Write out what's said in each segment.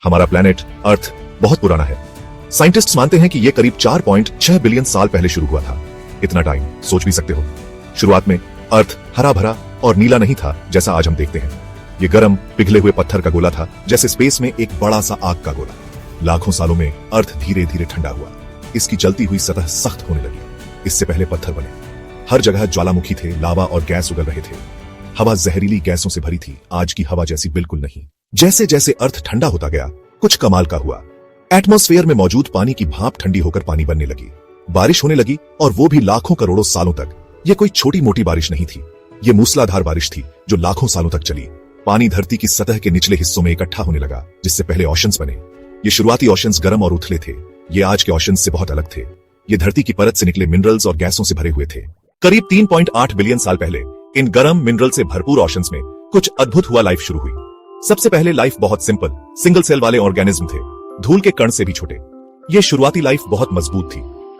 हमारा planet earth बहुत पुराना है। साइंटिस्ट्स मानते हैं कि यह करीब 4.6 बिलियन साल पहले शुरू हुआ था। इतना टाइम, सोच भी सकते हो। शुरुआत में अर्थ हरा भरा और नीला नहीं था जैसा आज हम देखते हैं। ये गर्म पिघले हुए पत्थर का गोला था, जैसे स्पेस में एक बड़ा सा आग का गोला। लाखों सालों में अर्थ धीरे धीरे ठंडा हुआ। इसकी जलती हुई सतह सख्त होने लगी। इससे पहले पत्थर बने, हर जगह ज्वालामुखी थे, लावा और गैस उगल रहे थे। हवा जहरीली गैसों से भरी थी, आज की हवा जैसी बिल्कुल नहीं। जैसे जैसे अर्थ ठंडा होता गया, कुछ कमाल का हुआ। एटमॉस्फेयर में मौजूद पानी की भाप ठंडी होकर पानी बनने लगी, बारिश होने लगी, और वो भी लाखों करोड़ों सालों तक। ये कोई छोटी मोटी बारिश नहीं थी, ये मूसलाधार बारिश थी जो लाखों सालों तक चली। पानी धरती की सतह के निचले हिस्सों में इकट्ठा होने लगा, जिससे पहले ओशंस बने। ये शुरुआती ओशंस गर्म और उथले थे, ये आज के ओशंस से बहुत अलग थे। ये धरती की परत से निकले मिनरल्स और गैसों से भरे हुए थे। करीब 3.8 बिलियन साल पहले इन गर्म मिनरल से भरपूर ओशंस में कुछ अद्भुत हुआ। लाइफ शुरू हुई। सबसे पहले लाइफ बहुत सिंपल सिंगल सेल वाले ऑर्गेनिज्म थे, धूल के कण से भी छोटे। ये शुरुआती लाइफ बहुत मजबूत थी।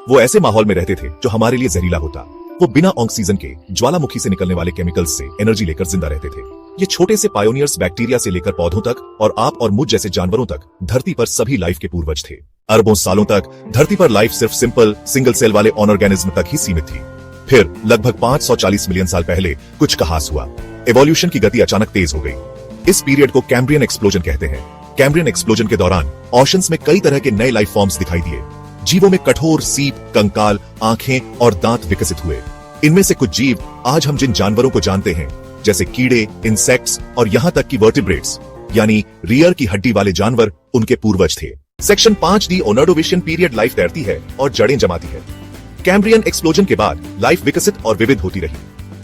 वो ऐसे माहौल में रहते थे जो हमारे लिए जहरीला होता। वो बिना ऑक्सीजन के ज्वालामुखी से निकलने वाले केमिकल्स से एनर्जी लेकर जिंदा रहते थे। ये छोटे से पायोनियर्स बैक्टीरिया से लेकर पौधों तक और आप और मुझ जैसे जानवरों तक धरती पर सभी लाइफ के पूर्वज थे। अरबों सालों तक धरती पर लाइफ सिर्फ सिंपल सिंगल सेल वाले ऑर्गेनिज्म तक ही सीमित थी। फिर लगभग 540 मिलियन साल पहले कुछ कहास हुआ। एवोल्यूशन की गति अचानक तेज हो गई। इस पीरियड को कैम्ब्रियन एक्सप्लोजन कहते हैं। कैम्ब्रियन एक्सप्लोजन के दौरान ओशंस में कई तरह के नए लाइफ फॉर्म्स दिखाई दिए। जीवों में कठोर सीप, कंकाल, आंखें और दांत विकसित हुए। इनमें से कुछ जीव आज हम जिन जानवरों को जानते हैं, जैसे कीड़े, इंसेक्ट्स और यहाँ तक कि वर्टिब्रेट्स यानी रियर की हड्डी वाले जानवर, उनके पूर्वज थे। Section 5D Ordovician period life तैरती है और जड़ें जमाती है। कैम्ब्रियन एक्सप्लोजन के बाद लाइफ विकसित और विविध होती रही।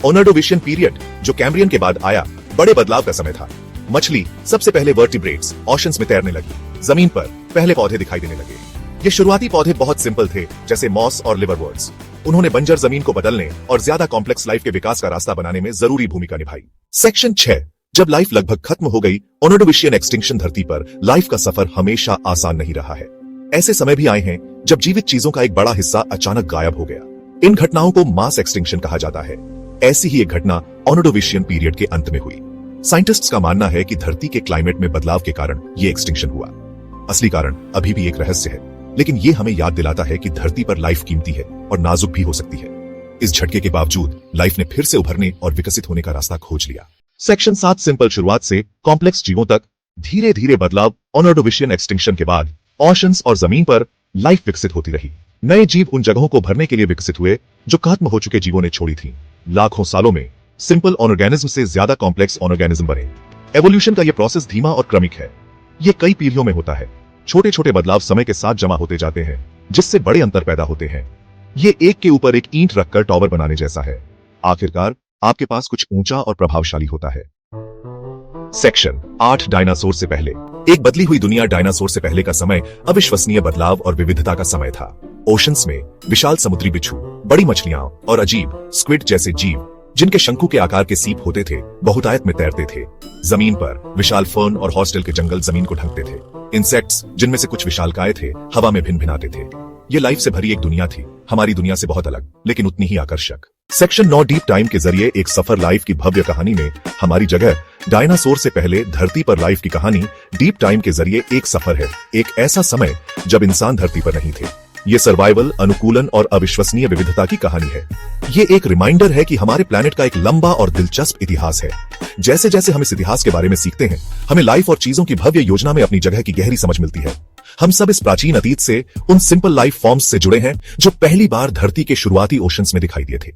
ओर्डोविशियन पीरियड जो कैम्ब्रियन के बाद आया, बड़े बदलाव का समय था। मछली सबसे पहले वर्टिब्रेट्स ओशंस में तैरने लगी। जमीन पर पहले पौधे दिखाई देने लगे। ये शुरुआती पौधे बहुत सिंपल थे, जैसे मॉस और लिवरवर्ट्स। उन्होंने बंजर जमीन को बदलने और ज्यादा कॉम्प्लेक्स लाइफ के विकास का रास्ता बनाने में जरूरी भूमिका निभाई। सेक्शन 6 जब लाइफ लगभग खत्म हो गई, ओर्डोविशियन एक्सटिंक्शन धरती पर लाइफ का सफर हमेशा आसान नहीं रहा है। ऐसे समय भी आए हैं जब जीवित चीजों का एक बड़ा हिस्सा अचानक गायब हो गया। इन घटनाओं को मास एक्सटिंक्शन कहा जाता है। ऐसी ही एक घटना ओर्डोविशियन पीरियड के अंत में हुई। साइंटिस्ट्स का मानना है कि धरती के क्लाइमेट में बदलाव के कारण ये एक्सटिंक्शन हुआ। असली कारण अभी भी एक रहस्य है, लेकिन ये हमें याद दिलाता है कि धरती पर लाइफ कीमती है और नाजुक भी हो सकती है। इस झटके के बावजूद लाइफ ने फिर से उभरने और विकसित होने का रास्ता खोज लिया। सेक्शन 7 सिंपल शुरुआत से कॉम्प्लेक्स जीवों तक धीरे धीरे बदलाव। ओर्डोविशियन एक्सटिंक्शन के बाद ओशंस और जमीन पर लाइफ विकसित होती रही। नए जीव उन जगहों को भरने के लिए विकसित हुए जो खत्म हो चुके जीवों ने छोड़ी थी। लाखों सालों में सिंपल ऑर्गेनिज्म से ज्यादा कॉम्प्लेक्स ऑर्गेनिज्म बने। एवोल्यूशन का यह प्रोसेस धीमा और क्रमिक है। ये कई पीढ़ियों में होता है। छोटे छोटे बदलाव समय के साथ जमा होते जाते हैं, जिससे बड़े अंतर पैदा होते हैं। ये एक के ऊपर एक ईंट रखकर टावर बनाने जैसा है। आखिरकार आपके पास कुछ ऊंचा और प्रभावशाली होता है। सेक्शन 8 डायनासोर से पहले। एक बदली हुई दुनिया। डायनासोर से पहले का समय अविश्वसनीय बदलाव और विविधता का समय था। ओशंस में विशाल समुद्री बिच्छू, बड़ी मछलियां और अजीब स्क्विड जैसे जीव जिनके शंकु के आकार के सीप होते थे, बहुतायत में तैरते थे। जमीन पर विशाल फर्न और हॉस्टेल के जंगल जमीन को ढकते थे। इंसेक्ट्स, जिनमें से कुछ विशालकाय थे, हवा में भिन भिनाते थे। ये लाइफ से भरी एक दुनिया थी, हमारी दुनिया से बहुत अलग, लेकिन उतनी ही आकर्षक। सेक्शन 9 डीप टाइम के जरिए एक सफर। लाइफ की भव्य कहानी में हमारी जगह। डायनासोर से पहले धरती पर लाइफ की कहानी डीप टाइम के जरिए एक सफर है। एक ऐसा समय जब इंसान धरती पर नहीं थे। ये सर्वाइवल, अनुकूलन और अविश्वसनीय विविधता की कहानी है। ये एक रिमाइंडर है कि हमारे प्लेनेट का एक लंबा और दिलचस्प इतिहास है। जैसे जैसे हम इस इतिहास के बारे में सीखते हैं, हमें लाइफ और चीजों की भव्य योजना में अपनी जगह की गहरी समझ मिलती है। हम सब इस प्राचीन अतीत से, उन सिंपल लाइफ फॉर्म्स से जुड़े हैं जो पहली बार धरती के शुरुआती ओशंस में दिखाई दिए थे।